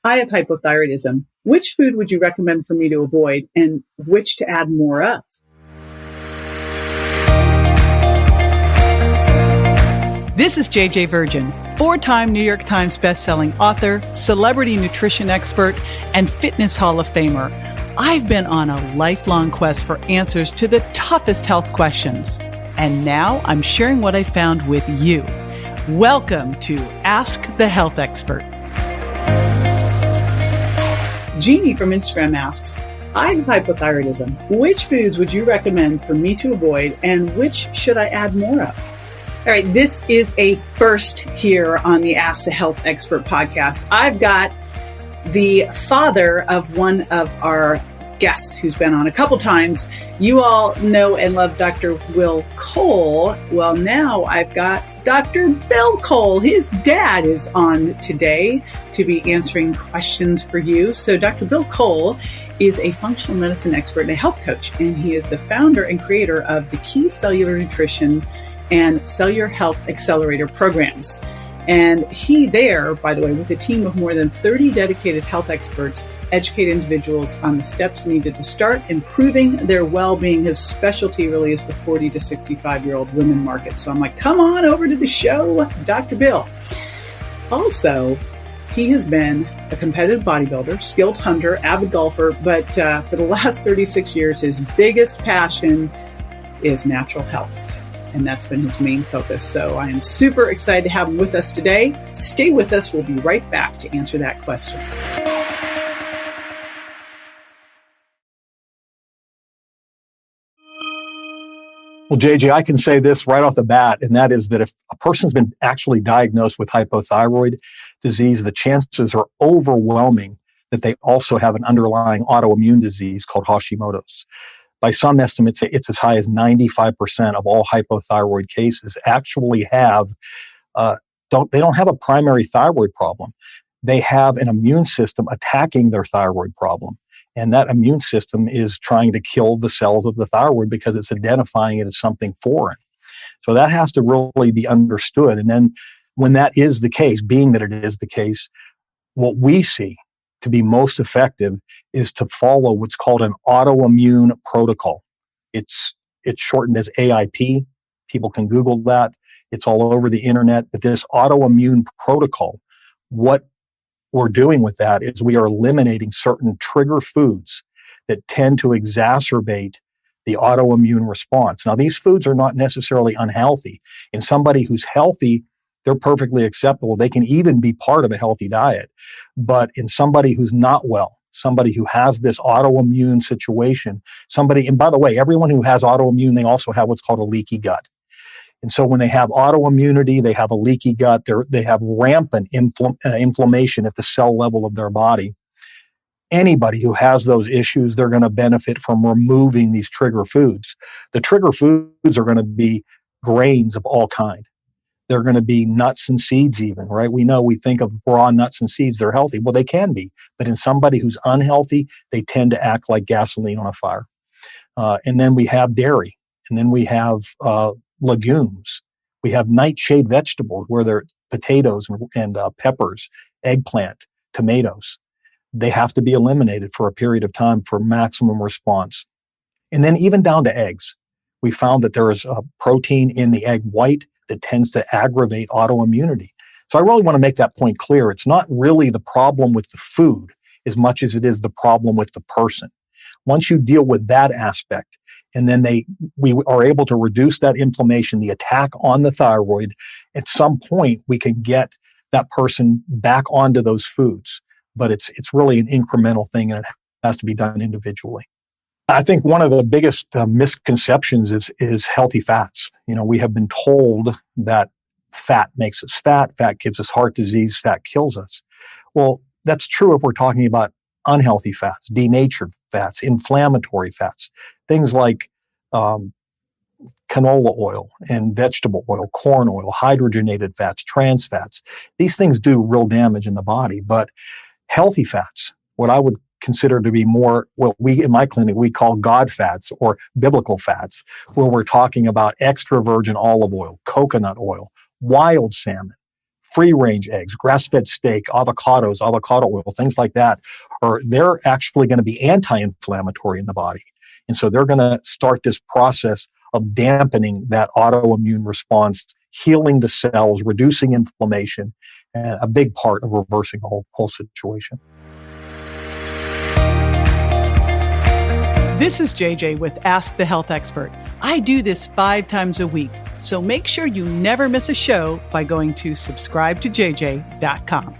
I have hypothyroidism. Which food would you recommend for me to avoid and which to add more of? This is JJ Virgin, 4-time New York Times bestselling author, celebrity nutrition expert, and fitness Hall of Famer. I've been on a lifelong quest for answers to the toughest health questions. And now I'm sharing what I found with you. Welcome to Ask the Health Expert. Jeannie from Instagram asks, I have hypothyroidism. Which foods would you recommend for me to avoid and which should I add more of? All right, this is a first here on the Ask the Health Expert podcast. I've got the father of one of our guests who's been on a couple times. You all know and love Dr. Will Cole. Well, now I've got Dr. Bill Cole. His dad is on today to be answering questions for you. So Dr. Bill Cole is a functional medicine expert and a health coach, and he is the founder and creator of the Key Cellular Nutrition and Cellular Health Accelerator programs. And he there, by the way, with a team of more than 30 dedicated health experts, educate individuals on the steps needed to start improving their well-being. His specialty really is the 40 to 65-year-old women market. So I'm like, come on over to the show, Dr. Bill. Also, he has been a competitive bodybuilder, skilled hunter, avid golfer, but for the last 36 years, his biggest passion is natural health. And that's been his main focus. So I am super excited to have him with us today. Stay with us. We'll be right back to answer that question. Well, JJ, I can say this right off the bat, and that is that if a person's been actually diagnosed with hypothyroid disease, the chances are overwhelming that they also have an underlying autoimmune disease called Hashimoto's. By some estimates, it's as high as 95% of all hypothyroid cases actually have, they don't have a primary thyroid problem. They have an immune system attacking their thyroid problem. And that immune system is trying to kill the cells of the thyroid because it's identifying it as something foreign. So that has to really be understood. And then when that is the case, being that it is the case, what we see to be most effective is to follow what's called an autoimmune protocol. It's shortened as AIP. People can Google that. It's all over the internet. But this autoimmune protocol, what we're doing with that is we are eliminating certain trigger foods that tend to exacerbate the autoimmune response. Now, these foods are not necessarily unhealthy. In somebody who's healthy, they're perfectly acceptable. They can even be part of a healthy diet. But in somebody who's not well, somebody who has this autoimmune situation, and by the way, everyone who has autoimmune, they also have what's called a leaky gut. And so when they have autoimmunity, they have a leaky gut, they have rampant inflammation at the cell level of their body. Anybody who has those issues, they're going to benefit from removing these trigger foods. The trigger foods are going to be grains of all kind. They're going to be nuts and seeds even, right? We think of raw nuts and seeds, they're healthy. Well, they can be. But in somebody who's unhealthy, they tend to act like gasoline on a fire. And then we have dairy. And then we have legumes. We have nightshade vegetables where they're potatoes and peppers, eggplant, tomatoes. They have to be eliminated for a period of time for maximum response. And then even down to eggs. We found that there is a protein in the egg white that tends to aggravate autoimmunity. So I really want to make that point clear. It's not really the problem with the food as much as it is the problem with the person. Once you deal with that aspect, and then we are able to reduce that inflammation, the attack on the thyroid, at some point we can get that person back onto those foods. But it's really an incremental thing, and it has to be done individually. I think one of the biggest misconceptions is healthy fats. We have been told that fat makes us fat gives us heart disease, fat kills us. Well, that's true if we're talking about unhealthy fats, denatured fats, inflammatory fats, things like canola oil and vegetable oil, corn oil, hydrogenated fats, trans fats. These things do real damage in the body, but healthy fats, what I would consider to be more what we in my clinic we call God fats or biblical fats, where we're talking about extra virgin olive oil, coconut oil, wild salmon, free-range eggs, grass-fed steak, avocados, avocado oil, things like that, they're actually going to be anti-inflammatory in the body. And so they're going to start this process of dampening that autoimmune response, healing the cells, reducing inflammation, and a big part of reversing the whole situation. This is JJ with Ask the Health Expert. I do this 5 times a week, so make sure you never miss a show by going to subscribetoJJ.com.